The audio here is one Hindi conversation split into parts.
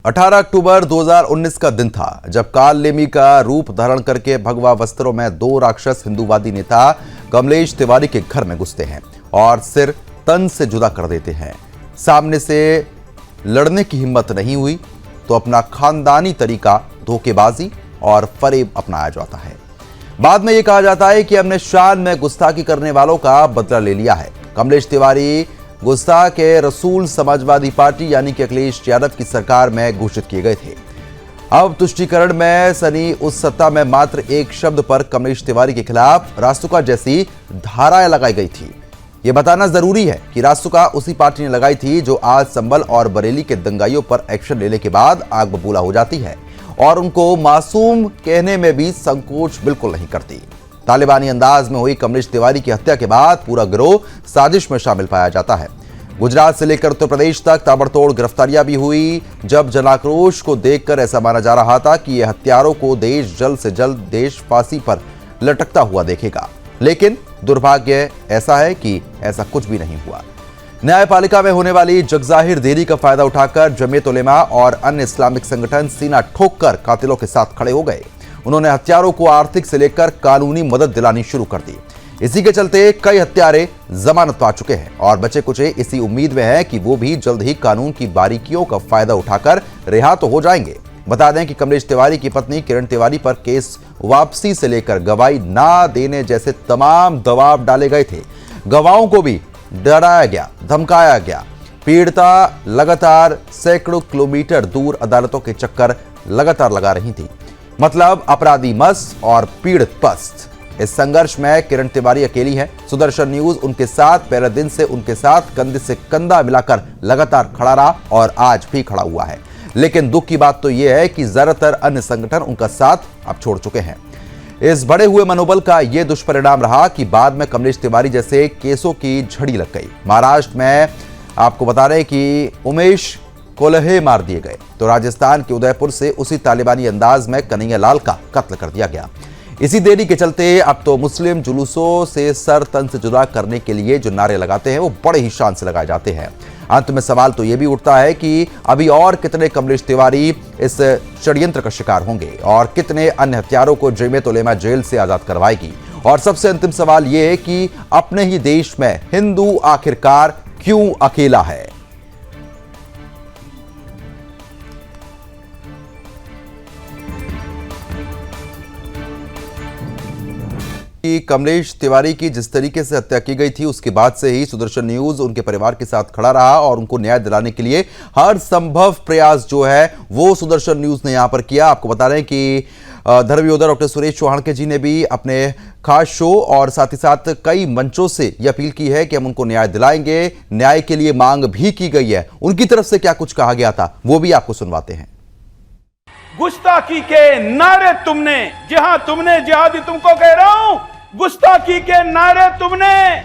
18 अक्टूबर 2019 का दिन था जब काल नेमी का रूप धारण करके भगवा वस्त्रों में दो राक्षस हिंदूवादी नेता कमलेश तिवारी के घर में घुसते हैं और सिर तन से जुदा कर देते हैं। सामने से लड़ने की हिम्मत नहीं हुई तो अपना खानदानी तरीका धोखेबाजी और फरेब अपनाया जाता है। बाद में यह कहा जाता है कि हमने शान में गुस्ताखी करने वालों का बदला ले लिया है। कमलेश तिवारी गुस्ताख के रसूल समाजवादी पार्टी यानी कि अखिलेश यादव की सरकार में घोषित किए गए थे। अब तुष्टीकरण में सनी उस सत्ता में मात्र एक शब्द पर कमलेश तिवारी के खिलाफ रासुका जैसी धाराएं लगाई गई थी। यह बताना जरूरी है कि रासुका उसी पार्टी ने लगाई थी जो आज संभल और बरेली के दंगाइयों पर एक्शन लेने के बाद आग बबूला हो जाती है और उनको मासूम कहने में भी संकोच बिल्कुल नहीं करती। तालिबानी अंदाज में हुई कमलेश तिवारी की हत्या के बाद पूरा गिरोह साजिश में शामिल पाया जाता है। गुजरात से लेकर उत्तर प्रदेश तक ताबड़तोड़ गिरफ्तारियां भी हुई। जब जनाक्रोश को देखकर ऐसा माना जा रहा था कि यह हत्यारों को देश जल्द से जल्द देश फांसी पर लटकता हुआ देखेगा, लेकिन दुर्भाग्य ऐसा है कि ऐसा कुछ भी नहीं हुआ। न्यायपालिका में होने वाली जगजाहिर देरी का फायदा उठाकर जमीयत उलेमा और अन्य इस्लामिक संगठन सीना ठोककर कातिलों के साथ खड़े हो गए। उन्होंने हत्यारों को आर्थिक से लेकर कानूनी मदद दिलानी शुरू कर दी। इसी के चलते कई हत्यारे जमानत पा चुके हैं और बचे कुछ इसी उम्मीद में हैं कि वो भी जल्द ही कानून की बारीकियों का फायदा उठाकर रिहा तो हो जाएंगे। बता दें कि कमलेश तिवारी की पत्नी किरण तिवारी पर केस वापसी से लेकर गवाही ना देने जैसे तमाम दबाव डाले गए थे। गवाहों को भी डराया गया, धमकाया गया। पीड़िता लगातार सैकड़ों किलोमीटर दूर अदालतों के चक्कर लगातार लगा रही थी। मतलब अपराधी मस्त और पीड़ित पस्त। इस संघर्ष में किरण तिवारी अकेली है। सुदर्शन न्यूज उनके साथ पहले दिन से उनके साथ कंधे से कंधा मिलाकर लगातार खड़ा रहा और आज भी खड़ा हुआ है। लेकिन दुख की बात तो यह है कि ज्यादातर अन्य संगठन उनका साथ अब छोड़ चुके हैं। इस बढ़े हुए मनोबल का यह दुष्परिणाम रहा कि बाद में कमलेश तिवारी जैसे केसों की झड़ी लग गई। महाराष्ट्र में आपको बता रहे कि उमेश कोल्हे मार दिए गए तो राजस्थान के उदयपुर से उसी तालिबानी अंदाज में कन्हैया लाल का कत्ल कर दिया गया। इसी देरी के चलते अब तो मुस्लिम जुलूसों से सर तन से जुदा करने के लिए जो नारे लगाते हैं वो बड़े ही शान से लगाए जाते हैं। अंत में सवाल तो यह भी उठता है कि अभी और कितने कमलेश तिवारी इस षड्यंत्र का शिकार होंगे और कितने अन्य हत्यारों को जमीयत उलेमा जेल से आजाद करवाएगी। और सबसे अंतिम सवाल यह है कि अपने ही देश में हिंदू आखिरकार क्यों अकेला है। कि कमलेश तिवारी की जिस तरीके से हत्या की गई थी उसके बाद से ही सुदर्शन न्यूज उनके परिवार के साथ खड़ा रहा और उनको न्याय दिलाने के लिए हर संभव प्रयास जो है वो सुदर्शन न्यूज ने यहां पर किया। आपको बता रहे हैं कि धर्म योद्धा डॉक्टर सुरेश चौहान जी ने भी अपने खास शो और साथ ही साथ कई मंचों से यह अपील की है कि हम उनको न्याय दिलाएंगे। न्याय के लिए मांग भी की गई है। उनकी तरफ से क्या कुछ कहा गया था वो भी आपको सुनवाते हैं। गुस्ताखी के नारे तुमने, जहां तुमने जिहादी तुमको कह रहा हूं, गुस्ताखी के नारे तुमने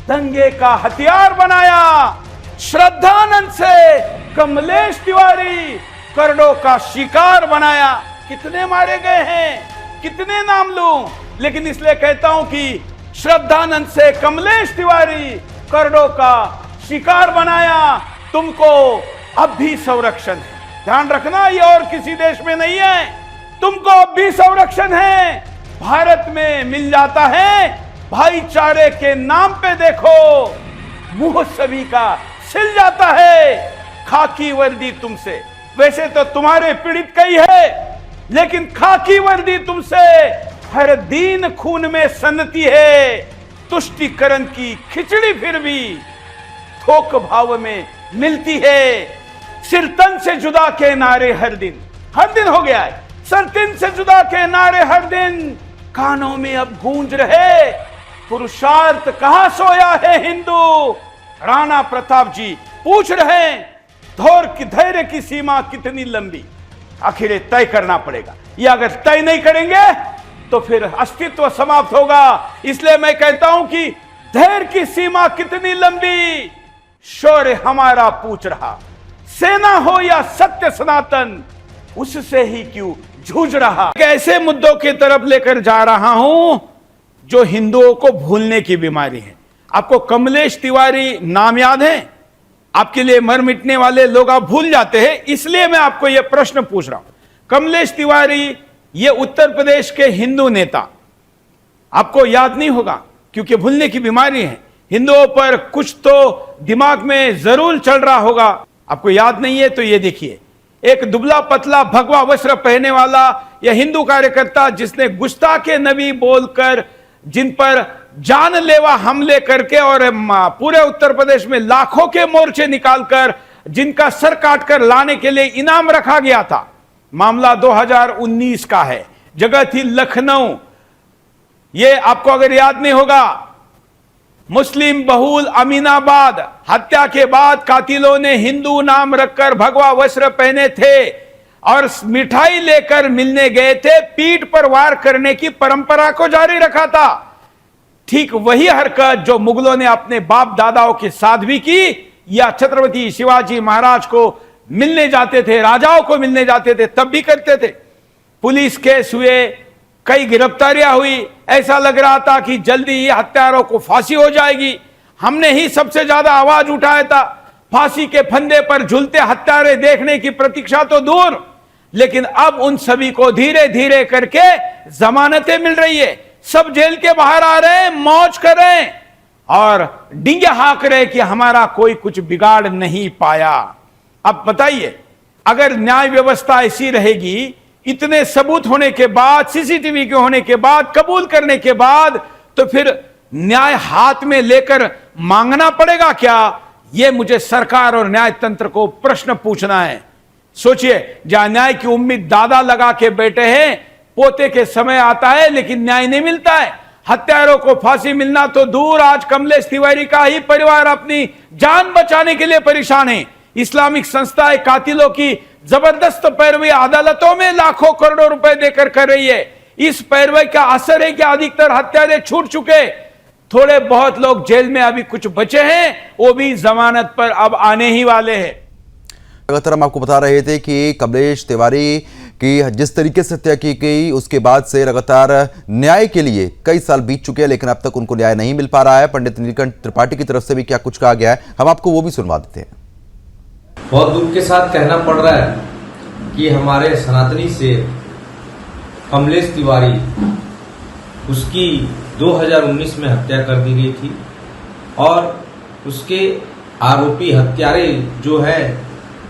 दंगे का हथियार बनाया। श्रद्धानंद से कमलेश तिवारी करड़ों का शिकार बनाया। कितने मारे गए हैं, कितने नाम लूं, लेकिन इसलिए कहता हूं कि श्रद्धानंद से कमलेश तिवारी करड़ों का शिकार बनाया। तुमको अब भी संरक्षण है, ध्यान रखना, ये और किसी देश में नहीं है। तुमको अब भी संरक्षण है, भारत में मिल जाता है। भाईचारे के नाम पे देखो मुंह सभी का सिल जाता है। खाकी वर्दी तुमसे, वैसे तो तुम्हारे पीड़ित कई है, लेकिन खाकी वर्दी तुमसे हर दिन खून में सनती है। तुष्टीकरण की खिचड़ी फिर भी थोक भाव में मिलती है। सिर तन से जुदा के नारे हर दिन हो गया है। सिर तन से जुदा के नारे हर दिन कानों में अब गूंज रहे। पुरुषार्थ कहां सोया है हिंदू। राणा प्रताप जी पूछ रहे हैं, धैर्य की सीमा कितनी लंबी। आखिर तय करना पड़ेगा। ये अगर तय नहीं करेंगे तो फिर अस्तित्व समाप्त होगा। इसलिए मैं कहता हूं कि धैर्य की सीमा कितनी लंबी, शौर्य हमारा पूछ रहा। सेना हो या सत्य सनातन, उससे ही क्यों जूझ रहा। ऐसे मुद्दों की तरफ लेकर जा रहा हूं जो हिंदुओं को भूलने की बीमारी है। आपको कमलेश तिवारी नाम याद है? आपके लिए मर मिटने वाले लोग आप भूल जाते हैं, इसलिए मैं आपको यह प्रश्न पूछ रहा हूं। कमलेश तिवारी ये उत्तर प्रदेश के हिंदू नेता, आपको याद नहीं होगा क्योंकि भूलने की बीमारी है। हिंदुओं पर कुछ तो दिमाग में जरूर चल रहा होगा, आपको याद नहीं है तो ये देखिए, एक दुबला पतला भगवा वस्त्र पहनने वाला यह हिंदू कार्यकर्ता जिसने गुस्ताखे नबी बोलकर जिन पर जानलेवा हमले करके और पूरे उत्तर प्रदेश में लाखों के मोर्चे निकालकर जिनका सर काटकर लाने के लिए इनाम रखा गया था। मामला 2019 का है, जगह थी लखनऊ। ये आपको अगर याद नहीं होगा, मुस्लिम बहुल अमीनाबाद हत्या के बाद कातिलों ने हिंदू नाम रखकर भगवा वस्त्र पहने थे और मिठाई लेकर मिलने गए थे, पीठ पर वार करने की परंपरा को जारी रखा था। ठीक वही हरकत जो मुगलों ने अपने बाप दादाओं के साथ भी की, या छत्रपति शिवाजी महाराज को मिलने जाते थे, राजाओं को मिलने जाते थे, तब भी करते थे। पुलिस केस हुए, कई गिरफ्तारियां हुई, ऐसा लग रहा था कि जल्दी ही हत्यारों को फांसी हो जाएगी। हमने ही सबसे ज्यादा आवाज उठाया था। फांसी के फंदे पर झूलते हत्यारे देखने की प्रतीक्षा तो दूर, लेकिन अब उन सभी को धीरे धीरे करके जमानतें मिल रही है, सब जेल के बाहर आ रहे हैं, मौज कर रहे हैं और डींगे हाँक रहे कि हमारा कोई कुछ बिगाड़ नहीं पाया। अब बताइए, अगर न्याय व्यवस्था ऐसी रहेगी, इतने सबूत होने के बाद, सीसीटीवी के होने के बाद, कबूल करने के बाद, तो फिर न्याय हाथ में लेकर मांगना पड़ेगा क्या? यह मुझे सरकार और न्याय तंत्र को प्रश्न पूछना है। सोचिए, जहां न्याय की उम्मीद दादा लगा के बैठे हैं, पोते के समय आता है लेकिन न्याय नहीं मिलता है। हत्यारों को फांसी मिलना तो दूर, आज कमलेश तिवारी का ही परिवार अपनी जान बचाने के लिए परेशान है। इस्लामिक संस्थाएं कातिलों की जबरदस्त पैरवी अदालतों में लाखों करोड़ों रुपए देकर कर रही है। इस पैरवी का असर है कि अधिकतर हत्यारे छूट चुके, थोड़े बहुत लोग जेल में अभी कुछ बचे हैं, वो भी जमानत पर अब आने ही वाले हैं। लगातार हम आपको बता रहे थे कि कमलेश तिवारी की जिस तरीके से हत्या की गई, उसके बाद से लगातार न्याय के लिए कई साल बीत चुके हैं, लेकिन अब तक उनको न्याय नहीं मिल पा रहा है। पंडित नीलकंठ त्रिपाठी की तरफ से भी क्या कुछ कहा गया है, हम आपको वो भी सुनवा देते हैं। बहुत दुख के साथ कहना पड़ रहा है कि हमारे सनातनी से कमलेश तिवारी, उसकी 2019 में हत्या कर दी गई थी और उसके आरोपी हत्यारे जो है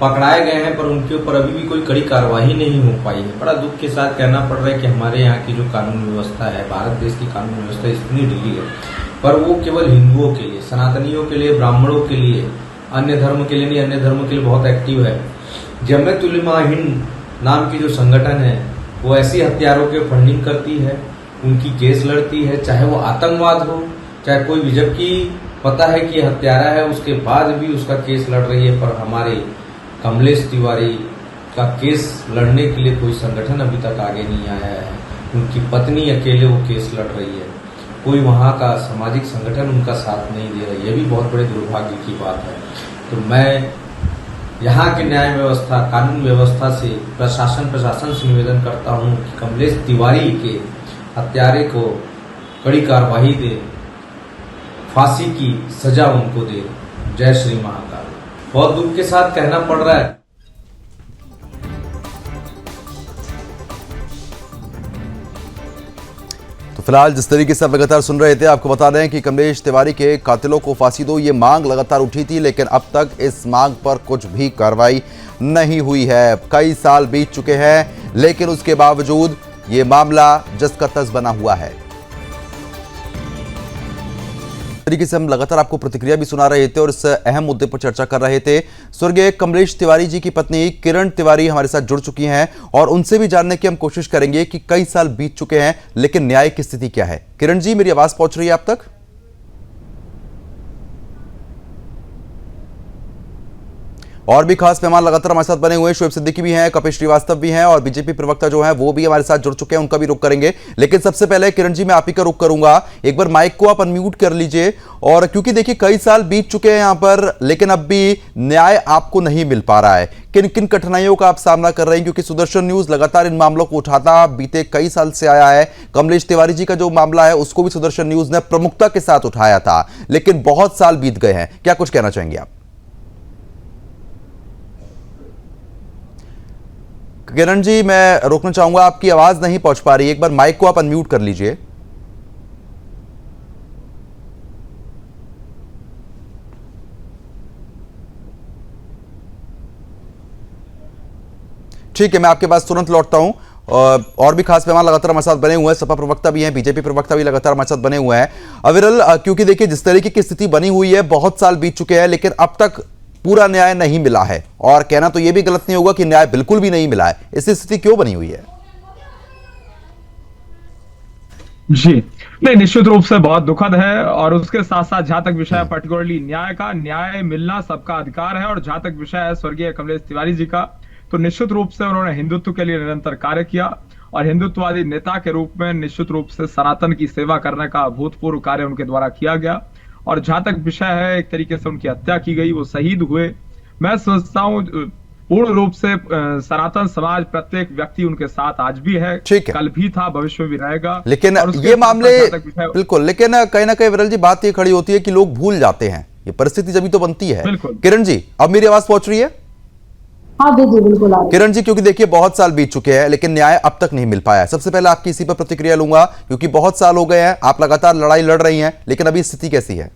पकड़ाए गए हैं, पर उनके ऊपर अभी भी कोई कड़ी कार्रवाई नहीं हो पाई है। बड़ा दुख के साथ कहना पड़ रहा है कि हमारे यहाँ की जो कानून व्यवस्था है, भारत देश की कानून व्यवस्था इतनी ढीली है, पर वो केवल हिंदुओं के लिए, सनातनियों के लिए, ब्राह्मणों के लिए, अन्य धर्म के लिए नहीं, अन्य धर्म के लिए बहुत एक्टिव है। जमियत उलमा हिंद नाम की जो संगठन है, वो ऐसी हत्यारों के फंडिंग करती है, उनकी केस लड़ती है, चाहे वो आतंकवाद हो, चाहे कोई भी, जबकि पता है कि हत्यारा है, उसके बाद भी उसका केस लड़ रही है। पर हमारे कमलेश तिवारी का केस लड़ने के लिए कोई संगठन अभी तक आगे नहीं आया है। उनकी पत्नी अकेले वो केस लड़ रही है, कोई वहाँ का सामाजिक संगठन उनका साथ नहीं दे रहा है। ये भी बहुत बड़े दुर्भाग्य की बात है। तो मैं यहाँ के न्याय व्यवस्था, कानून व्यवस्था से, प्रशासन से निवेदन करता हूँ कि कमलेश तिवारी के हत्यारे को कड़ी कार्रवाई दे, फांसी की सजा उनको दे। जय श्री महाकाल। बहुत दुख के साथ कहना पड़ रहा है। तो फिलहाल जिस तरीके से आप लगातार सुन रहे थे, आपको बता रहे हैं कि कमलेश तिवारी के कातिलों को फांसी दो, ये मांग लगातार उठी थी, लेकिन अब तक इस मांग पर कुछ भी कार्रवाई नहीं हुई है। कई साल बीत चुके हैं, लेकिन उसके बावजूद ये मामला जस का तस बना हुआ है। तरीके से हम लगातार आपको प्रतिक्रिया भी सुना रहे थे और इस अहम मुद्दे पर चर्चा कर रहे थे। स्वर्गीय कमलेश तिवारी जी की पत्नी किरण तिवारी हमारे साथ जुड़ चुकी हैं और उनसे भी जानने की हम कोशिश करेंगे कि कई साल बीत चुके हैं, लेकिन न्याय की स्थिति क्या है। किरण जी, मेरी आवाज पहुंच रही है आप तक? और भी खास मेहमान लगातार हमारे साथ बने हुए हैं। शोएब सिद्दीकी भी हैं, कपिल श्रीवास्तव भी हैं और बीजेपी प्रवक्ता जो हैं वो भी हमारे साथ जुड़ चुके हैं, उनका भी रुख करेंगे। लेकिन सबसे पहले किरण जी, मैं आप ही का रुख करूंगा। एक बार माइक को आप अनम्यूट कर लीजिए। और क्योंकि देखिए कई साल बीत चुके हैं यहां पर, लेकिन अब भी न्याय आपको नहीं मिल पा रहा है। किन किन कठिनाइयों का आप सामना कर रहे हैं? क्योंकि सुदर्शन न्यूज लगातार इन मामलों को उठाता बीते कई साल से आया है। कमलेश तिवारी जी का जो मामला है उसको भी सुदर्शन न्यूज ने प्रमुखता के साथ उठाया था, लेकिन बहुत साल बीत गए हैं। क्या कुछ कहना चाहेंगे आप? किरण जी, मैं रोकना चाहूंगा, आपकी आवाज नहीं पहुंच पा रही, एक बार माइक को आप अनम्यूट कर लीजिए। ठीक है, मैं आपके पास तुरंत लौटता हूं। और भी खास मेहमान लगातार हमारे साथ बने हुए हैं, सपा प्रवक्ता भी हैं, बीजेपी प्रवक्ता भी लगातार हमारे साथ बने हुए हैं। अविरल, क्योंकि देखिए जिस तरीके की स्थिति बनी हुई है, बहुत साल बीत चुके हैं लेकिन अब तक पूरा न्याय नहीं मिला है, और कहना तो यह भी गलत नहीं होगा कि न्याय बिल्कुल भी नहीं मिला है। ऐसी स्थिति क्यों बनी हुई है? जी नहीं, निश्चित रूप से बहुत दुखद है। और उसके साथ साथ जहां तक विषय पर्टिकुलरली न्याय का, न्याय मिलना सबका अधिकार है। और जहां तक विषय है स्वर्गीय कमलेश तिवारी जी का, तो निश्चित रूप से उन्होंने हिंदुत्व के लिए निरंतर कार्य किया और हिंदुत्ववादी नेता के रूप में निश्चित रूप से सनातन की सेवा करने का अभूतपूर्व कार्य उनके द्वारा किया गया। और जहां तक विषय है, एक तरीके से उनकी हत्या की गई, वो शहीद हुए। मैं समझता हूं पूर्ण रूप से सनातन समाज, प्रत्येक व्यक्ति उनके साथ आज भी है, ठीक है, कल भी था, भविष्य में भी रहेगा। लेकिन ये मामले बिल्कुल, लेकिन कहीं ना कहीं विरल जी बात ये खड़ी होती है कि लोग भूल जाते हैं, ये परिस्थिति जब तो बनती है। किरण जी, अब मेरी आवाज पहुंच रही है? हाँ जी बिल्कुल। किरण जी, क्योंकि देखिए बहुत साल बीत चुके हैं लेकिन न्याय अब तक नहीं मिल पाया है। सबसे पहले आपकी इसी पर प्रतिक्रिया लूंगा, क्योंकि बहुत साल हो गए हैं, आप लगातार लड़ाई लड़ रही हैं, लेकिन अभी स्थिति कैसी है?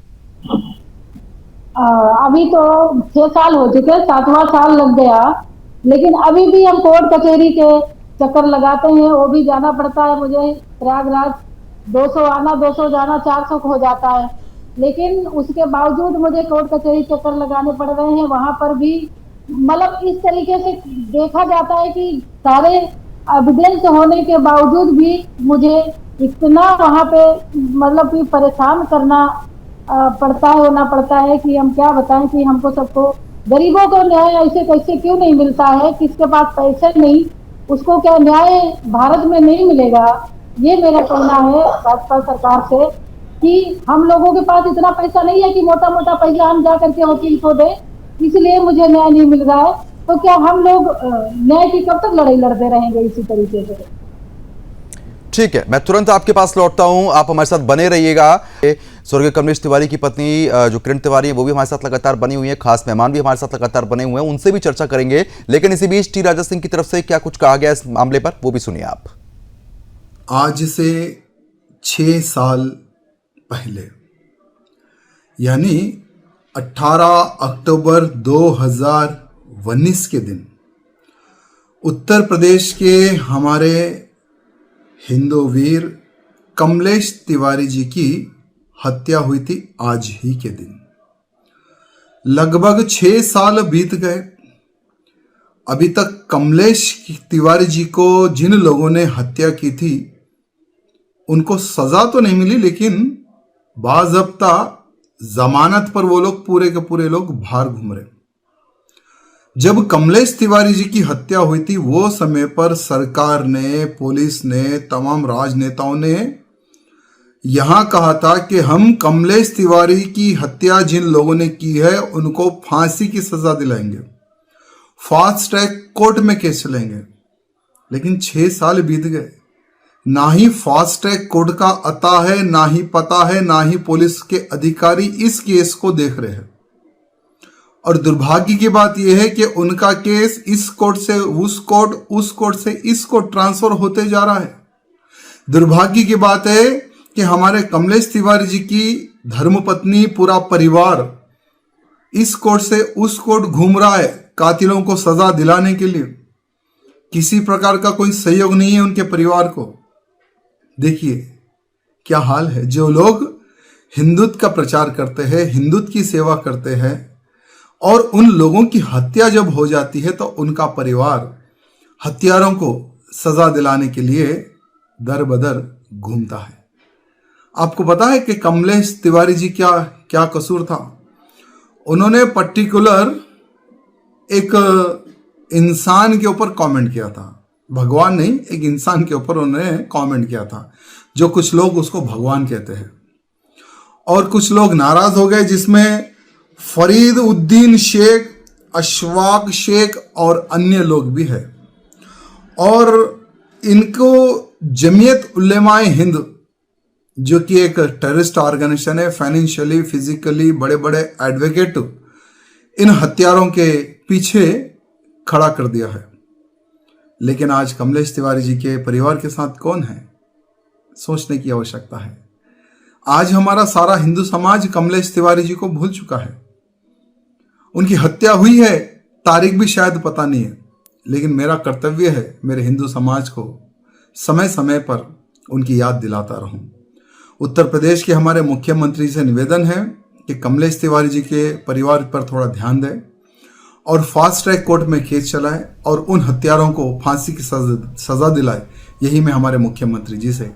अभी तो 6 साल हो चुके, 7वां साल लग गया, लेकिन अभी भी हम कोर्ट कचहरी के चक्कर लगाते हैं। वो भी जाना पड़ता है मुझे प्रयागराज, 200 आना 200 जाना, 400 हो जाता है। लेकिन उसके बावजूद मुझे कोर्ट कचहरी चक्कर लगाने पड़ रहे हैं। वहां पर भी मतलब इस तरीके से देखा जाता है कि सारे एविडेंस होने के बावजूद भी मुझे इतना वहां पे मतलब कि परेशान करना होना पड़ता है कि हम क्या बताएं कि हमको सबको, गरीबों को न्याय ऐसे कैसे क्यों नहीं मिलता है? किसके पास पैसे नहीं, उसको क्या न्याय भारत में नहीं मिलेगा? ये मेरा कहना है भाजपा सरकार से कि हम लोगों के पास इतना पैसा नहीं है कि मोटा मोटा पैसा हम जा करके वकील को दें, इसलिए मुझे न्याय नहीं मिल रहा है। तो क्या हम लोग न्याय की कब तक लड़ाई लड़ते रहेंगे इसी तरीके से? ठीक है, मैं तुरंत आपके पास लौटता हूं, आप हमारे साथ बने रहिएगा। स्वर्गीय कमलेश तिवारी की पत्नी जो किरण तिवारी है, वो भी हमारे साथ लगातार बनी हुई है, खास मेहमान भी हमारे साथ लगातार बने हुए हैं, उनसे भी चर्चा करेंगे। लेकिन इसी बीच टी राजा सिंह की तरफ से क्या कुछ कहा गया इस मामले पर, वो भी सुनिए आप। आज से 6 साल पहले, यानी 18 अक्टूबर 2019 के दिन उत्तर प्रदेश के हमारे हिंदू वीर कमलेश तिवारी जी की हत्या हुई थी। आज ही के दिन लगभग 6 साल बीत गए, अभी तक कमलेश तिवारी जी को जिन लोगों ने हत्या की थी उनको सजा तो नहीं मिली, लेकिन बाज़ाब्ता जमानत पर वो लोग पूरे के पूरे लोग बाहर घूम रहे। जब कमलेश तिवारी जी की हत्या हुई थी, वो समय पर सरकार ने, पुलिस ने, तमाम राजनेताओं ने यहां कहा था कि हम कमलेश तिवारी की हत्या जिन लोगों ने की है उनको फांसी की सजा दिलाएंगे, फास्ट ट्रैक कोर्ट में केस चलेंगे। लेकिन 6 साल बीत गए, ना ही फास्ट ट्रैक कोर्ट का अता है, ना ही पता है, ना ही पुलिस के अधिकारी इस केस को देख रहे हैं। और दुर्भाग्य की बात यह है कि उनका केस इस कोर्ट से उस कोर्ट, उस कोर्ट से इस कोर्ट ट्रांसफर होते जा रहा है। दुर्भाग्य की बात है कि हमारे कमलेश तिवारी जी की धर्मपत्नी, पूरा परिवार इस कोर्ट से उस कोर्ट घूम रहा है कातिलों को सजा दिलाने के लिए। किसी प्रकार का कोई सहयोग नहीं है उनके परिवार को। देखिए क्या हाल है। जो लोग हिंदुत्व का प्रचार करते हैं, हिंदुत्व की सेवा करते हैं, और उन लोगों की हत्या जब हो जाती है तो उनका परिवार हत्यारों को सजा दिलाने के लिए दर बदर घूमता है। आपको पता है कि कमलेश तिवारी जी क्या कसूर था? उन्होंने पर्टिकुलर एक इंसान के ऊपर कमेंट किया था, भगवान नहीं, एक इंसान के ऊपर उन्होंने कमेंट किया था, जो कुछ लोग उसको भगवान कहते हैं। और कुछ लोग नाराज हो गए, जिसमें फरीद उद्दीन शेख, अशफाक शेख और अन्य लोग भी हैं। और इनको जमीयत उलेमाए हिंद, जो कि एक टेररिस्ट ऑर्गेनाइजेशन है, फाइनेंशियली, फिजिकली बड़े बड़े एडवोकेट इन हत्यारों के पीछे खड़ा कर दिया है। लेकिन आज कमलेश तिवारी जी के परिवार के साथ कौन है, सोचने की आवश्यकता है। आज हमारा सारा हिंदू समाज कमलेश तिवारी जी को भूल चुका है। उनकी हत्या हुई है, तारीख भी शायद पता नहीं है, लेकिन मेरा कर्तव्य है मेरे हिंदू समाज को समय समय पर उनकी याद दिलाता रहूं। उत्तर प्रदेश के हमारे मुख्यमंत्री से निवेदन है कि कमलेश तिवारी जी के परिवार पर थोड़ा ध्यान दें और फास्ट ट्रैक कोर्ट में केस चलाए और उन हत्यारों को फांसी की सजा दिलाए। यही मैं हमारे मुख्यमंत्री जी से।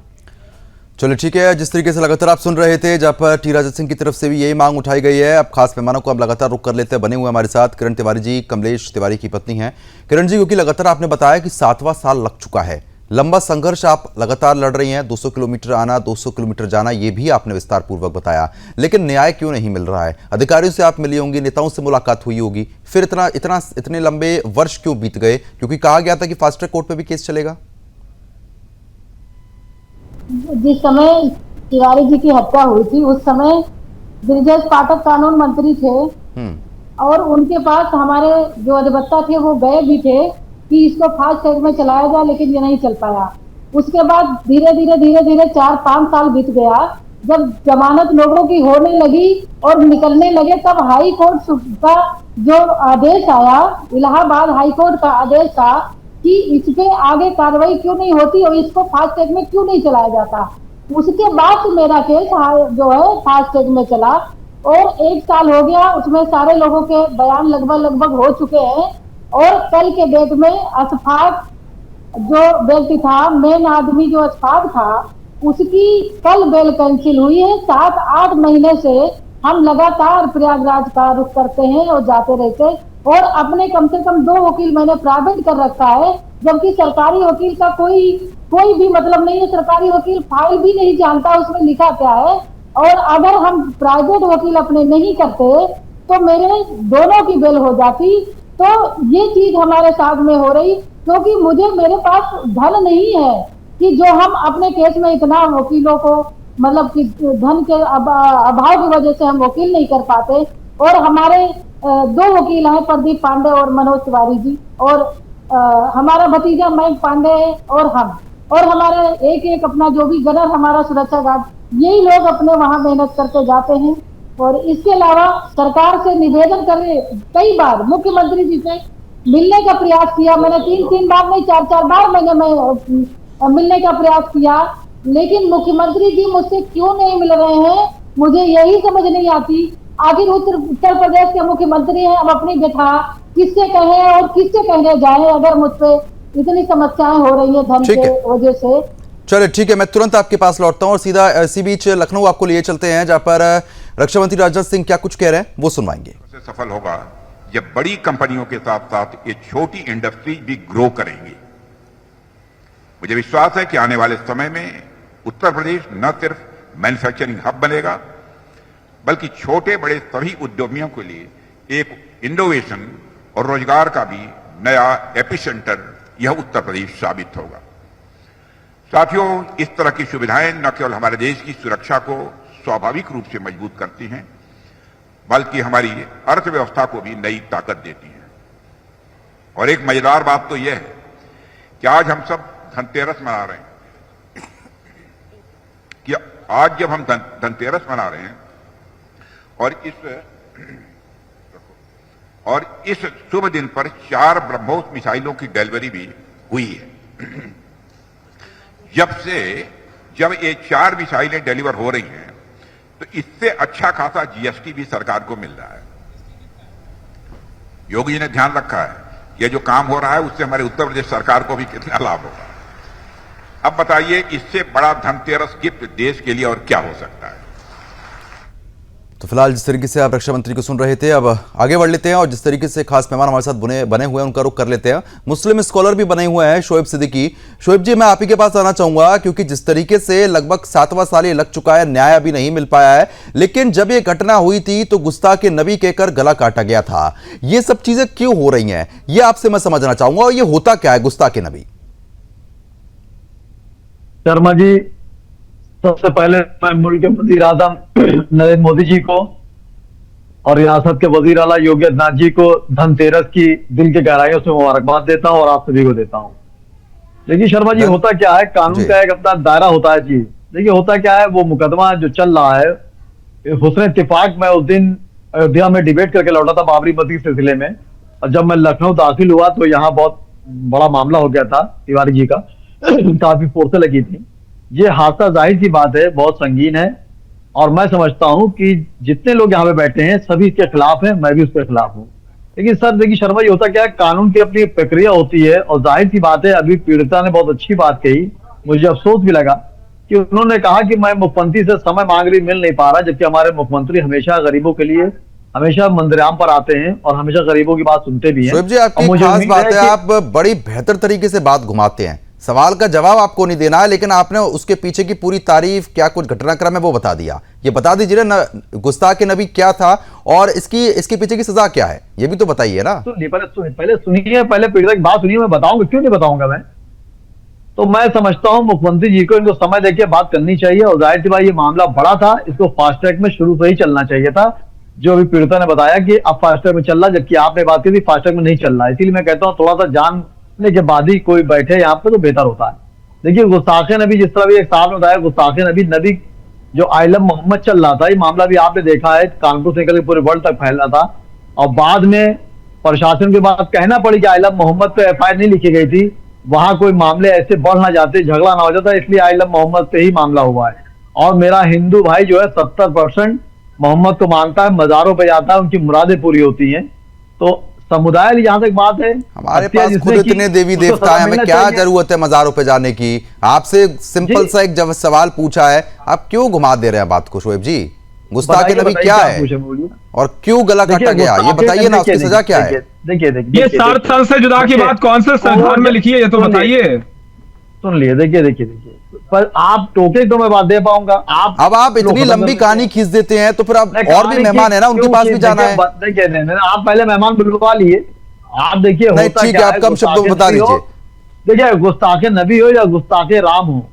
चलिए ठीक है, जिस तरीके से लगातार आप सुन रहे थे, जहां पर टी राजा सिंह की तरफ से भी यही मांग उठाई गई है। अब खास मेहमानों को अब लगातार रुक कर लेते हैं। बने हुए हमारे साथ किरण तिवारी जी, कमलेश तिवारी की पत्नी हैं। किरण जी, क्योंकि लगातार आपने बताया कि 7वां साल लग चुका है, लंबा संघर्ष आप लगातार लड़ रही हैं, 200 किलोमीटर आना 200 किलोमीटर जाना, ये भी आपने विस्तार पूर्वक बताया, लेकिन न्याय क्यों नहीं मिल रहा है? अधिकारियों से आप मिली होंगी, नेताओं से मुलाकात हुई होगी, फिर इतने लंबे वर्ष क्यों बीत गए? क्योंकि कहा गया था कि फास्ट ट्रैक कोर्ट पे भी केस चलेगा। जिस समय तिवारी जी की हत्या हुई थी उस समय ब्रिजेश पाठक कानून मंत्री थे और उनके पास हमारे जो अधिवक्ता थे वो गए भी थे कि इसको फास्ट ट्रैक में चलाया जाए, लेकिन ये नहीं चल पाया। उसके बाद धीरे धीरे 4-5 साल बीत गया। जब जमानत लोगों की होने लगी और निकलने लगे, तब हाई कोर्ट का जो आदेश आया, इलाहाबाद हाई कोर्ट का आदेश था कि इस पे आगे कार्रवाई क्यों नहीं होती और इसको फास्ट ट्रैक में क्यों नहीं चलाया जाता। उसके बाद मेरा केस जो है फास्ट ट्रैक में चला और 1 साल हो गया। उसमें सारे लोगों के बयान लगभग हो चुके हैं और कल के डेट में अशफाक जो व्यक्ति था, मेन आदमी जो अशफाक था, उसकी कल बेल कैंसिल हुई है। 7-8 महीने से हम लगातार प्रयागराज का रुख करते हैं और जाते रहते हैं और अपने कम से कम 2 वकील मैंने प्राइवेट कर रखा है, जबकि सरकारी वकील का कोई भी मतलब नहीं है। सरकारी वकील फाइल भी नहीं जानता उसमें लिखा क्या है। और अगर हम प्राइवेट वकील अपने नहीं करते तो मेरे दोनों की बेल हो जाती। तो ये चीज हमारे साथ में हो रही, क्योंकि मेरे पास धन नहीं है कि जो हम अपने केस में इतना वकीलों को मतलब कि धन के अभाव की वजह से हम वकील नहीं कर पाते। और हमारे 2 वकील हैं, प्रदीप पांडे और मनोज तिवारी जी, और हमारा भतीजा मयंक पांडे और हम, और हमारे एक अपना जो भी गनर हमारा सुरक्षा गार्ड, यही लोग अपने वहां मेहनत करके जाते हैं। और इसके अलावा सरकार से निवेदन करे, कई बार मुख्यमंत्री जी से मिलने का प्रयास किया मैंने, 3 बार नहीं 4 बार मैंने मिलने का प्रयास किया, लेकिन मुख्यमंत्री जी मुझसे क्यों नहीं मिल रहे हैं, मुझे यही समझ नहीं आती। आखिर उत्तर प्रदेश के मुख्यमंत्री हैं, अब अपनी व्यथा किससे कहें और किससे कहने जाए अगर मुझ पे इतनी समस्याएं हो रही है धन के वजह से। चलिए ठीक है, मैं तुरंत आपके पास लौटता हूं और सीधा इसी बीच लखनऊ आपको लिए चलते हैं, जहां पर रक्षा मंत्री राजनाथ सिंह क्या कुछ कह रहे हैं वो सुनवाएंगे। सफल होगा जब बड़ी कंपनियों के साथ साथ ये छोटी इंडस्ट्रीज भी ग्रो करेंगी। मुझे विश्वास है कि आने वाले समय में उत्तर प्रदेश न सिर्फ मैन्युफैक्चरिंग हब बनेगा, बल्कि छोटे बड़े सभी उद्यमियों के लिए एक इनोवेशन और रोजगार का भी नया एपिसेंटर यह उत्तर प्रदेश साबित होगा। साथियों, इस तरह की सुविधाएं न केवल हमारे देश की सुरक्षा को स्वाभाविक रूप से मजबूत करती हैं, बल्कि हमारी अर्थव्यवस्था को भी नई ताकत देती हैं। और एक मजेदार बात तो यह है कि आज हम सब धनतेरस मना रहे हैं कि आज जब हम धनतेरस मना रहे हैं और इस शुभ दिन पर 4 ब्रह्मोस मिसाइलों की डिलीवरी भी हुई है। जब ये 4 मिसाइलें डिलीवर हो रही हैं तो इससे अच्छा खासा जीएसटी भी सरकार को मिल रहा है। योगी जी ने ध्यान रखा है, ये जो काम हो रहा है उससे हमारे उत्तर प्रदेश सरकार को भी कितना लाभ होगा। अब बताइए, इससे बड़ा धनतेरस गिफ्ट देश के लिए और क्या हो सकता है। तो फिलहाल जिस तरीके से आप रक्षा मंत्री को सुन रहे थे, अब आगे बढ़ लेते हैं और जिस तरीके से खास मेहमान हमारे साथ बने हुए हैं उनका रुख कर लेते हैं। मुस्लिम स्कॉलर भी बने हुए हैं शोएब सिद्दीकी। शोएब जी, मैं आप ही के पास आना चाहूंगा, क्योंकि जिस तरीके से लगभग 7वां साल ये लग चुका है, न्याय अभी नहीं मिल पाया है, लेकिन जब ये घटना हुई थी तो गुस्ताखे नबी कहकर गला काटा गया था। ये सब चीजें क्यों हो रही हैं, ये आपसे मैं समझना चाहूंगा, और ये होता क्या है गुस्ताखे नबी? शर्मा जी, सबसे पहले मैं मुल्क के वजीर आजम नरेंद्र मोदी जी को और रियासत के वजीर आला योगी आदित्यनाथ जी को धनतेरस की दिल के गहराइयों से मुबारकबाद देता हूं और आप सभी को देता हूं। देखिए शर्मा जी, होता क्या है, कानून जी। का एक अपना दायरा होता है जी। देखिए होता क्या है, वो मुकदमा जो चल रहा है, हुस्न इत्तेफाक मैं उस दिन अयोध्या में डिबेट करके लौटा था बाबरी मस्जिद के सिलसिले में, और जब मैं लखनऊ दाखिल हुआ तो यहाँ बहुत बड़ा मामला हो गया था तिवारी जी का। काफी फोर्सें लगी थी। ये हादसा जाहिर सी बात है बहुत संगीन है, और मैं समझता हूं कि जितने लोग यहाँ पे बैठे हैं सभी इसके खिलाफ हैं, मैं भी उसके खिलाफ हूँ। लेकिन सर देखिए शर्मा जी, होता क्या है, कानून की अपनी प्रक्रिया होती है, और जाहिर सी बात है, अभी पीड़िता ने बहुत अच्छी बात कही, मुझे अफसोस भी लगा कि उन्होंने कहा कि मैं मुख्यमंत्री से समय मांग रही, मिल नहीं पा रहा, जबकि हमारे मुख्यमंत्री हमेशा गरीबों के लिए हमेशा मंदिराम पर आते हैं और हमेशा गरीबों की बात सुनते भी हैं। शोएब जी, और आपकी मुझे खास उम्मीद बात है, कि आप बड़ी बेहतर तरीके से बात घुमाते हैं। सवाल का जवाब आपको नहीं देना है, लेकिन आपने उसके पीछे की पूरी तारीफ, क्या कुछ घटनाक्रम है वो बता दिया। ये बता दीजिए ना, गुस्ताख नबी क्या था और इसके पीछे की सजा क्या है, ये भी तो बताइए ना। सुनिए, पहले सुनिए, पहले पीड़िता की बात सुनिए, मैं बताऊंगा, क्यों नहीं बताऊंगा मैं। तो मैं समझता हूं मुख्यमंत्री जी को इनको समय देकर बात करनी चाहिए, और जाहिर सी बात ये मामला बड़ा था, इसको फास्ट ट्रैक में शुरू से ही चलना चाहिए था। जो अभी पीड़िता ने बताया कि अब फास्ट ट्रैक में चल रहा, जबकि आपने बात की थी फास्ट ट्रैक में नहीं चल रहा। इसीलिए मैं कहता हूँ थोड़ा सा जानने के बाद ही कोई बैठे यहाँ पे तो बेहतर होता है। देखिए गुस्ताखे नबी, जिस तरह भी एक साहब ने बताया, गुस्ताखे नबी जो आई लव मोहम्मद चल रहा था, ये मामला भी आपने देखा है, कानपुर से निकल के पूरे वर्ल्ड तक फैल रहा था, और बाद में प्रशासन के बाद कहना पड़ी कि आई लव मोहम्मद पे एफआईआर नहीं लिखी गई थी, वहां कोई मामले ऐसे बढ़ ना जाते, झगड़ा ना हो जाता, इसलिए आई लव मोहम्मद पे ही मामला हुआ है। और मेरा हिंदू भाई जो है 70% मोहम्मद को मानता है, मजारों पे जाता है, उनकी मुरादें पूरी होती हैं। तो समुदाय की जहां तक बात है, हमारे हत्या पास जिसने खुद की, इतने देवी उसको देवता सजा हैं, हमें मिलना क्या चाहिए। जरूरत है मज़ारों पे जाने की। आपसे सिंपल सा एक जब सवाल पूछा है, आप क्यों घुमा दे रहे हैं बात को शोएब जी? गुस्ताख नबी क्या है और क्यों गला काटा गया, ये बताइए ना, उसकी सजा क्या है? देखिए ये 7 साल से जुदा की बात कौन से संविधान में लिखी है, ये तो बताइए। सुन लिए, देखिए, पर आप टोके तो मैं बात दे पाऊंगा। अब आप इतनी लंबी कहानी खींच देते हैं, तो फिर आप और भी मेहमान है ना, उनके पास भी जाना है। देखिए आप पहले मेहमान बुलवा लिए, आप देखिए नहीं, ठीक है, आप कम शब्दों में बता दीजिए। देखिए गुस्ताखे नबी हो या गुस्ताखे राम हो,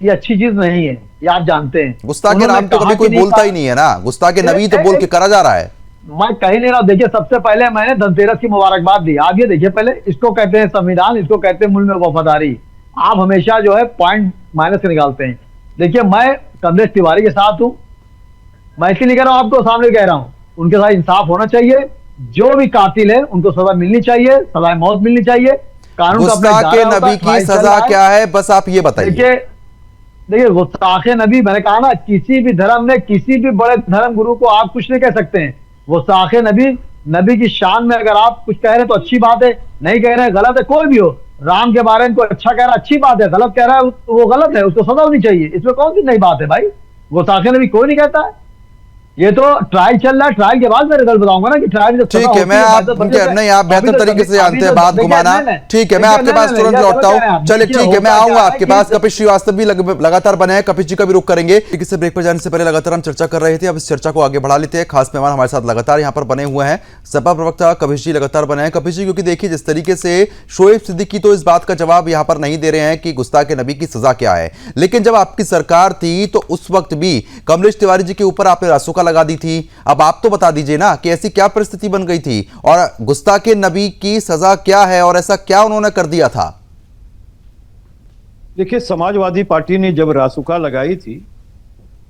ये अच्छी चीज नहीं है, ये आप जानते हैं। गुस्ताखे राम तो कभी कोई बोलता ही नहीं है ना, गुस्ताखे नबी तो बोल के करा जा रहा है। मैं कहीं नहीं रहा। देखिए सबसे पहले मैंने धनतेरस की मुबारकबाद दी, आप ये देखिए, पहले इसको कहते हैं संविधान, इसको कहते हैं मुल्क में वफादारी। आप हमेशा जो है पॉइंट माइनस के निकालते हैं। देखिए मैं कमलेश तिवारी के साथ हूं, मैं इसलिए नहीं कह रहा हूं, आपको सामने कह रहा हूं, उनके साथ इंसाफ होना चाहिए, जो भी कातिल है उनको सजा मिलनी चाहिए, सजाए मौत मिलनी चाहिए। कानून का गुस्ताखे नबी की सजा क्या है, बस आप ये बताइए। देखिए गुस्ताखे नबी, मैंने कहा ना, किसी भी धर्म में किसी भी बड़े धर्म गुरु को आप कुछ नहीं कह सकते हैं। गुस्ताखे नबी की शान में अगर आप कुछ कह रहे हैं तो अच्छी बात है, नहीं कह रहे हैं गलत है। कोई भी हो, राम के बारे में कोई अच्छा कह रहा है अच्छी बात है, गलत कह रहा है वो गलत है, उसको सजा होनी चाहिए। इसमें कौन सी नई बात है भाई? गुस्ताखे नबी कोई नहीं कहता है। ये तो ट्रायल चल रहा है, ट्रायल के बाद मैं रिजल्ट बताऊंगा ना कि ट्रायल में ठीक है, मैं आप नहीं, आप बेहतर तरीके से जानते हैं बात घुमाना। ठीक है, मैं आपके पास तुरंत लौटता हूं। चलिए ठीक है, मैं आऊंगा आपके पास। कपिल श्रीवास्तव भी लगातार बने हैं, कपिल जी का भी रुख करेंगे। किसी ब्रेक पर जाने से पहले लगातार हम चर्चा कर रहे थे, अब इस चर्चा को आगे बढ़ा लेते हैं। खास मेहमान हमारे साथ लगातार यहाँ पर बने हुए हैं, सपा प्रवक्ता कपिल जी लगातार बने हैं। कपिल जी, क्योंकि देखिए जिस तरीके से शोएब सिद्दीकी तो इस बात का जवाब यहाँ पर नहीं दे रहे हैं कि गुस्ताखे नबी की सजा क्या है, लेकिन जब आपकी सरकार थी तो उस वक्त भी कमलेश तिवारी जी के ऊपर आपने रासुका लगा दी थी। अब आप तो बता दीजिए ना कि ऐसी क्या परिस्थिति बन गई थी और गुस्ताखे नबी की सजा क्या है और ऐसा क्या उन्होंने कर दिया था? देखिए, समाजवादी पार्टी ने जब रासुका लगाई थी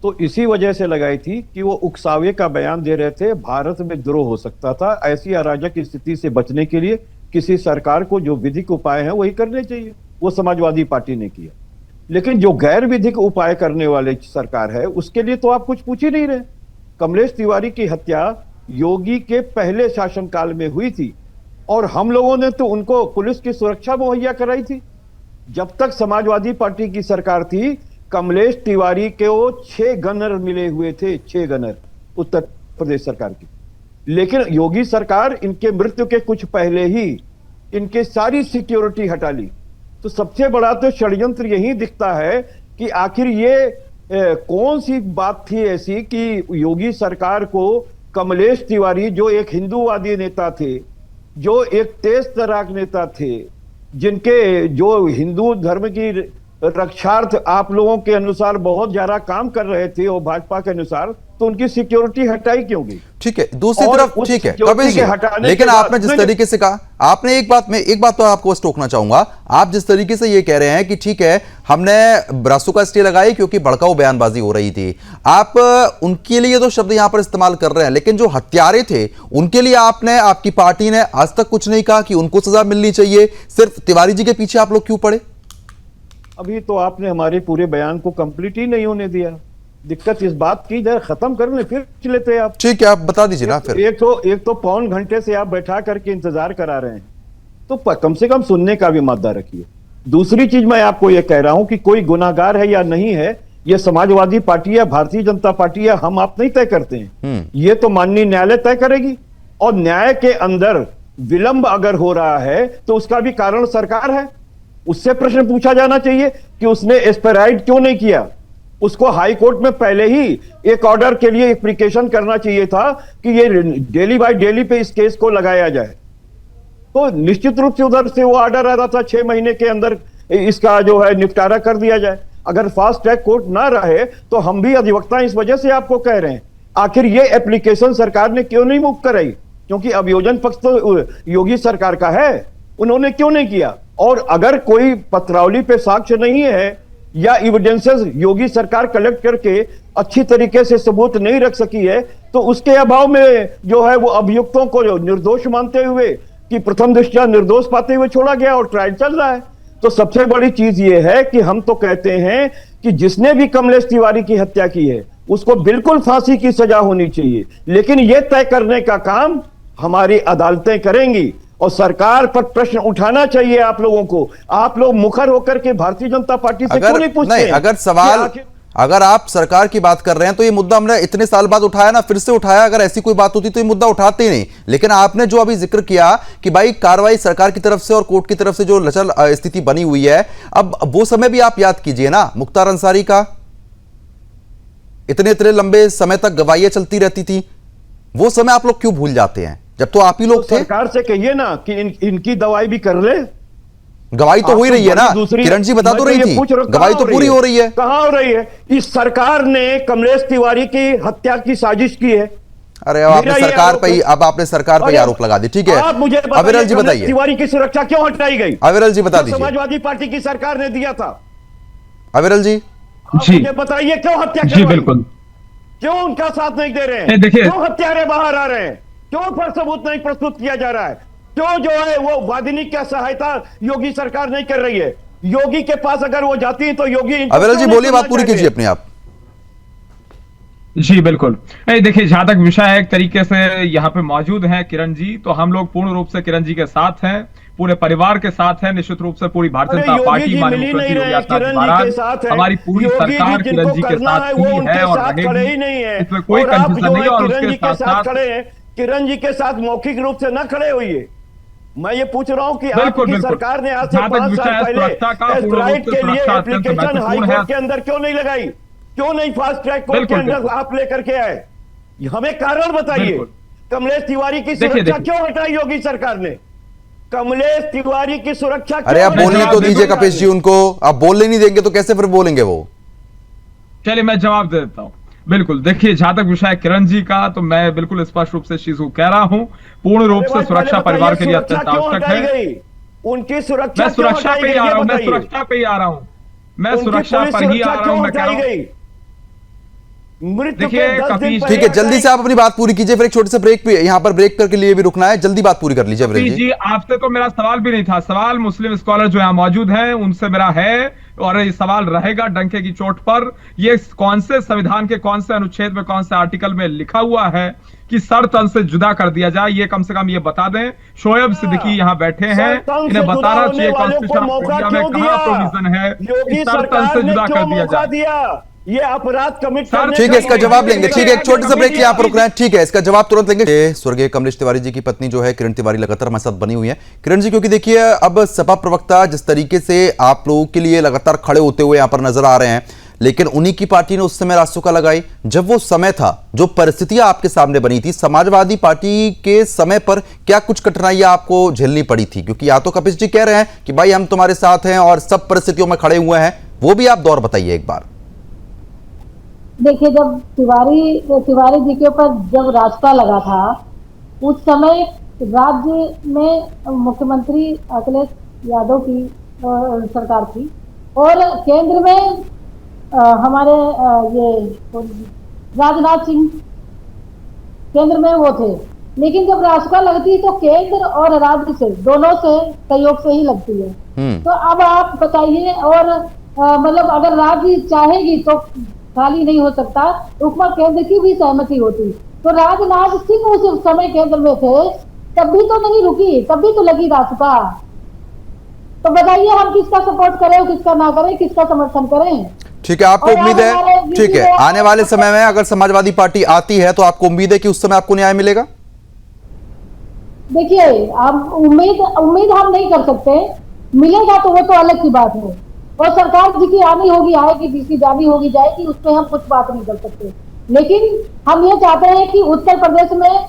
तो इसी वजह से लगाई थी कि वो उकसावे का बयान दे रहे थे, भारत में द्रोह हो सकता था। ऐसी अराजक स्थिति से बचने के लिए किसी सरकार को जो विधिक उपाय हैं वही करने चाहिए, वो समाजवादी पार्टी ने किया। लेकिन जो गैर विधिक उपाय करने वाले सरकार है उसके लिए तो आप कुछ पूछ ही नहीं रहे। कमलेश तिवारी की हत्या योगी के पहले शासनकाल में हुई थी और हम लोगों ने तो उनको पुलिस की सुरक्षा मुहैया कराई थी। जब तक समाजवादी पार्टी की सरकार थी, कमलेश तिवारी को 6 गनर मिले हुए थे, 6 गनर उत्तर प्रदेश सरकार की। लेकिन योगी सरकार इनके मृत्यु के कुछ पहले ही इनके सारी सिक्योरिटी हटा ली। तो सबसे बड़ा तो षड्यंत्र यही दिखता है कि आखिर ये कौन सी बात थी ऐसी कि योगी सरकार को कमलेश तिवारी, जो एक हिंदूवादी नेता थे, जो एक तेज तर्राक नेता थे, जिनके जो हिंदू धर्म की रक्षार्थ आप लोगों के अनुसार बहुत ज्यादा काम कर रहे थे और भाजपा के अनुसार, तो उनकी सिक्योरिटी हटाई क्यों गई? ठीक है, दूसरी और तरफ उस ठीक है सिक्योरिटी कपिल जी, के हटाने लेकिन के बाद- आपने जिस नहीं, तरीके से कहा, आपने एक बात तो आपको बस टोकना चाहूंगा, आप जिस तरीके से ये कह रहे हैं कि ठीक है हमने रासुका स्टे लगाई क्योंकि भड़काऊ बयानबाजी हो रही थी, आप उनके लिए तो शब्द यहां पर इस्तेमाल कर रहे हैं, लेकिन जो हत्यारे थे उनके लिए आपने, आपकी पार्टी ने आज तक कुछ नहीं कहा कि उनको सजा मिलनी चाहिए, सिर्फ तिवारी जी के पीछे आप लोग क्यों पड़े? अभी तो आपने हमारे पूरे बयान को कंप्लीट ही नहीं होने दिया। दिक्कत इस बात की, जरा खत्म कर ले फिर लेते आप। ठीक है, आप बता दीजिए ना फिर। एक तो पौन घंटे से आप बैठा करके इंतजार करा रहे हैं, तो कम से कम सुनने का भी मादा रखिए। दूसरी चीज मैं आपको यह कह रहा हूं कि कोई गुनाहगार है या नहीं है, यह समाजवादी पार्टी या भारतीय जनता पार्टी या हम आप नहीं तय करते हैं, ये तो माननीय न्यायालय तय करेगी। और न्याय के अंदर विलंब अगर हो रहा है तो उसका भी कारण सरकार है, उससे प्रश्न पूछा जाना चाहिए कि उसने एस्पेराइड क्यों नहीं किया। उसको हाई कोर्ट में पहले ही एक ऑर्डर के लिए एप्लीकेशन करना चाहिए था कि ये डेली बाय डेली पे इस केस को लगाया जाए, तो निश्चित रूप से उधर से वो ऑर्डर आ रहा था 6 महीने के अंदर इसका जो है निपटारा कर दिया जाए। अगर फास्ट ट्रैक कोर्ट ना रहे तो हम भी अधिवक्ता इस वजह से आपको कह रहे हैं, आखिर ये एप्लीकेशन सरकार ने क्यों नहीं मूव कराई? क्योंकि अभियोजन पक्ष तो योगी सरकार का है, उन्होंने क्यों नहीं किया? और अगर कोई पत्रावली पे साक्ष्य नहीं है या एविडेंसेस योगी सरकार कलेक्ट करके अच्छी तरीके से सबूत नहीं रख सकी है, तो उसके अभाव में जो है वो अभियुक्तों को निर्दोष मानते हुए कि प्रथम दृष्टया निर्दोष पाते हुए छोड़ा गया और ट्रायल चल रहा है। तो सबसे बड़ी चीज ये है कि हम तो कहते हैं कि जिसने भी कमलेश तिवारी की हत्या की है उसको बिल्कुल फांसी की सजा होनी चाहिए, लेकिन यह तय करने का काम हमारी अदालतें करेंगी और सरकार पर प्रश्न उठाना चाहिए आप लोगों को। आप लोग मुखर होकर के भारतीय जनता पार्टी से क्यों नहीं पूछते? नहीं, अगर सवाल, अगर आप सरकार की बात कर रहे हैं तो ये मुद्दा हमने इतने साल बाद उठाया ना, फिर से उठाया। अगर ऐसी कोई बात होती तो ये मुद्दा उठाते ही नहीं। लेकिन आपने जो अभी जिक्र किया कि भाई कार्रवाई सरकार की तरफ से और कोर्ट की तरफ से जो लचल स्थिति बनी हुई है, अब वो समय भी आप याद कीजिए ना, मुख्तार अंसारी का इतने लंबे समय तक गवाहियां चलती रहती थी, वो समय आप लोग क्यों भूल जाते हैं जब तो आप ही लोग थे? सरकार से कहिए ना कि इनकी दवाई भी कर ले। गवाही तो हो ही रही है ना, किरण जी बता तो रही थी, गवाही तो पूरी हो रही है। कहां हो रही है? इस सरकार ने कमलेश तिवारी की हत्या की साजिश की है। अरे अब आपने सरकार पे ही, अब आपने सरकार पे आरोप लगा दी। ठीक है, आप मुझे अविरल जी बताइए, तिवारी की सुरक्षा क्यों हटाई गई? अविरल जी बता दीजिए। समाजवादी पार्टी की सरकार ने दिया था। अविरल जी मुझे बताइए क्यों हत्या जी बिल्कुल, क्यों उनका साथ नहीं दे रहे हैं? देखिए, क्यों हत्यारे बाहर आ रहे हैं? क्यों पर सबूत नहीं प्रस्तुत किया जा रहा है? क्यों जो है वो वादिनी की सहायता योगी सरकार नहीं कर रही है? योगी के पास अगर वो जाती है तो योगी। अविरल जी बोलिए, बात पूरी कीजिए अपने आप। जी बिल्कुल, देखिए जहां तक विषय है, एक तरीके से यहाँ पे मौजूद हैं किरण जी, तो हम लोग पूर्ण रूप से किरण जी के साथ हैं, पूरे परिवार के साथ है, निश्चित रूप से पूरी भारतीय जनता पार्टी, माननीय मुख्यमंत्री योगी आदित्यनाथ, हमारी पूरी सरकार किरण जी के साथ ही है और रहेगी, इसमें कोई कंफ्यूजन नहीं है। और उसके साथ खड़े हैं, किरण जी के साथ मौखिक रूप से न खड़े होइए। मैं ये पूछ रहा हूं कि आपकी सरकार ने आज से 5 साल पहले एस्ट्राइड के लिए एप्लीकेशन हाई कोर्ट के अंदर क्यों नहीं लगाई? क्यों नहीं फास्ट ट्रैक कोर्ट के अंदर आप लेकर के आए? हमें कारण बताइए। कमलेश तिवारी की सुरक्षा क्यों हटाई योगी सरकार ने? कमलेश तिवारी की सुरक्षा, अरे आप बोलने तो दीजिए कपिश जी उनको, आप बोलने नहीं देंगे तो कैसे फिर बोलेंगे वो? चलिए मैं जवाब दे देता हूं। बिल्कुल, देखिए जहां तक विषय किरण जी का, तो मैं बिल्कुल स्पष्ट रूप से इस चीज को कह रहा हूं, पूर्ण रूप से सुरक्षा परिवार के लिए अत्यंत आवश्यक है। उनकी सुरक्षा, मैं सुरक्षा पे ही आ रहा हूं, मैं सुरक्षा पे ही आ रहा हूं, मैं सुरक्षा पर ही आ रहा हूं, मैं कह रहा हूं। देखिए ठीक है, जल्दी से आप अपनी बात पूरी कीजिए, फिर एक छोटे से ब्रेक पे, यहाँ पर ब्रेक करके लिए भी रुकना है, जल्दी बात पूरी कर लीजिए। जी आपसे तो मेरा सवाल भी नहीं था, सवाल मुस्लिम स्कॉलर जो यहाँ मौजूद हैं उनसे मेरा है, और ये सवाल रहेगा डंके की चोट पर। ये कौन से संविधान के कौन से अनुच्छेद में, कौन से आर्टिकल में लिखा हुआ है कि सर तन से जुदा कर दिया जाए? ये कम से कम ये बता दें। शोएब सिद्दीकी यहाँ बैठे हैं, इन्हें बताना चाहिए कॉन्स्टिट्यूशन ऑफ इंडिया में कहां प्रोविजन है कि सर तन से जुदा कर दिया जाए। ये अपराध कमिट करने, ठीक है, इसका जवाब लेंगे। ठीक है, एक छोटे से ब्रेक यहाँ पर रुक रहे हैं। ठीक है, इसका जवाब तुरंत लेंगे। स्वर्गीय कमलेश तिवारी जी की पत्नी जो है किरण तिवारी लगातार हमारे साथ बनी हुई है। किरण जी, क्योंकि देखिए अब सपा प्रवक्ता जिस तरीके से आप लोगों के लिए लगातार खड़े होते हुए यहाँ पर नजर आ रहे हैं, लेकिन उन्हीं की पार्टी ने उस समय रासुका लगाई जब वो समय था, जो परिस्थितियां आपके सामने बनी थी। समाजवादी पार्टी के समय पर क्या कुछ कठिनाइयां आपको झेलनी पड़ी थी? क्योंकि या तो कपिश जी कह रहे हैं कि भाई हम तुम्हारे साथ हैं और सब परिस्थितियों में खड़े हुए हैं, वो भी आप दौर बताइए एक बार। देखिए, जब तिवारी जी के ऊपर जब रास्ता लगा था, उस समय राज्य में मुख्यमंत्री अखिलेश यादव की सरकार थी और केंद्र में हमारे ये राजनाथ सिंह केंद्र में वो थे। लेकिन जब रास्ता लगती तो केंद्र और राज्य से दोनों से सहयोग से ही लगती है। तो अब आप बताइए, और मतलब अगर राज्य चाहेगी तो खाली नहीं हो सकता, उसमें केंद्र की भी सहमति होती। तो राजनाथ सिंह उस समय केंद्र में थे, तब भी तो नहीं रुकी, तब भी तो लगी रास्ता। तो बताइए हम किसका सपोर्ट करें, किसका ना करें, किसका समर्थन करें। ठीक है, आपको उम्मीद है, ठीक है, आने वाले समय में अगर समाजवादी पार्टी आती है तो आपको उम्मीद है कि उस समय आपको न्याय मिलेगा? देखिए, अब उम्मीद हम नहीं कर सकते, मिलेगा तो वो तो अलग की बात है। और सरकार जी की आनी होगी आएगी, जिसकी जानी होगी जाएगी, उस पर हम कुछ बात नहीं कर सकते। लेकिन हम ये चाहते हैं कि उत्तर प्रदेश में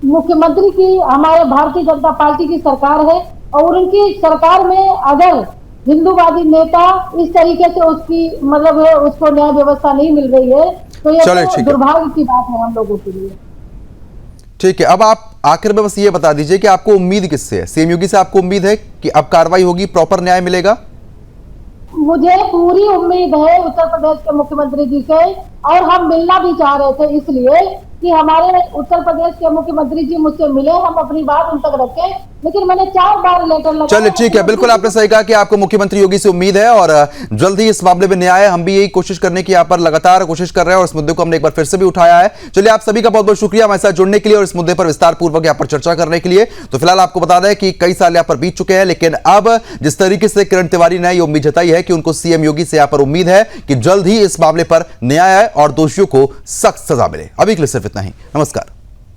मुख्यमंत्री की हमारे भारतीय जनता पार्टी की सरकार है और उनकी सरकार में अगर हिंदूवादी नेता इस तरीके से उसकी मतलब उसको न्याय व्यवस्था नहीं मिल रही है तो ये तो दुर्भाग्य की बात है हम लोगों के लिए। ठीक है, अब आप आखिर में बस ये बता दीजिए कि आपको उम्मीद किससे है? सीएम योगी से आपको उम्मीद है कि अब कार्रवाई होगी, प्रॉपर न्याय मिलेगा? मुझे पूरी उम्मीद है उत्तर प्रदेश के मुख्यमंत्री जी से, और हम मिलना भी चाह रहे थे इसलिए कि हमारे उत्तर प्रदेश के मुख्यमंत्री जी मुझसे मिले, हम अपनी बात उन तक रखें। लेकिन मैंने 4 बार लेटर लगाया। चलिए ठीक है, बिल्कुल आपने सही कहा कि आपको मुख्यमंत्री योगी से उम्मीद है और जल्द ही इस मामले में न्याय। हम भी यही कोशिश करने की यहाँ पर लगातार कोशिश कर रहे हैं और इस मुद्दे को हमने एक बार फिर से भी उठाया है। चलिए, आप सभी का बहुत बहुत शुक्रिया हमारे साथ जुड़ने के लिए और इस मुद्दे पर विस्तार पूर्वक यहाँ पर चर्चा करने के लिए। तो फिलहाल आपको बता दें कि कई साल यहाँ पर बीत चुके हैं, लेकिन अब जिस तरीके से किरण तिवारी ने ये उम्मीद जताई है कि उनको सीएम योगी से यहाँ पर उम्मीद है कि जल्द ही इस मामले पर न्याय आए और दोषियों को सख्त सजा मिले। अभी के लिए सिर्फ इतना ही। नमस्कार।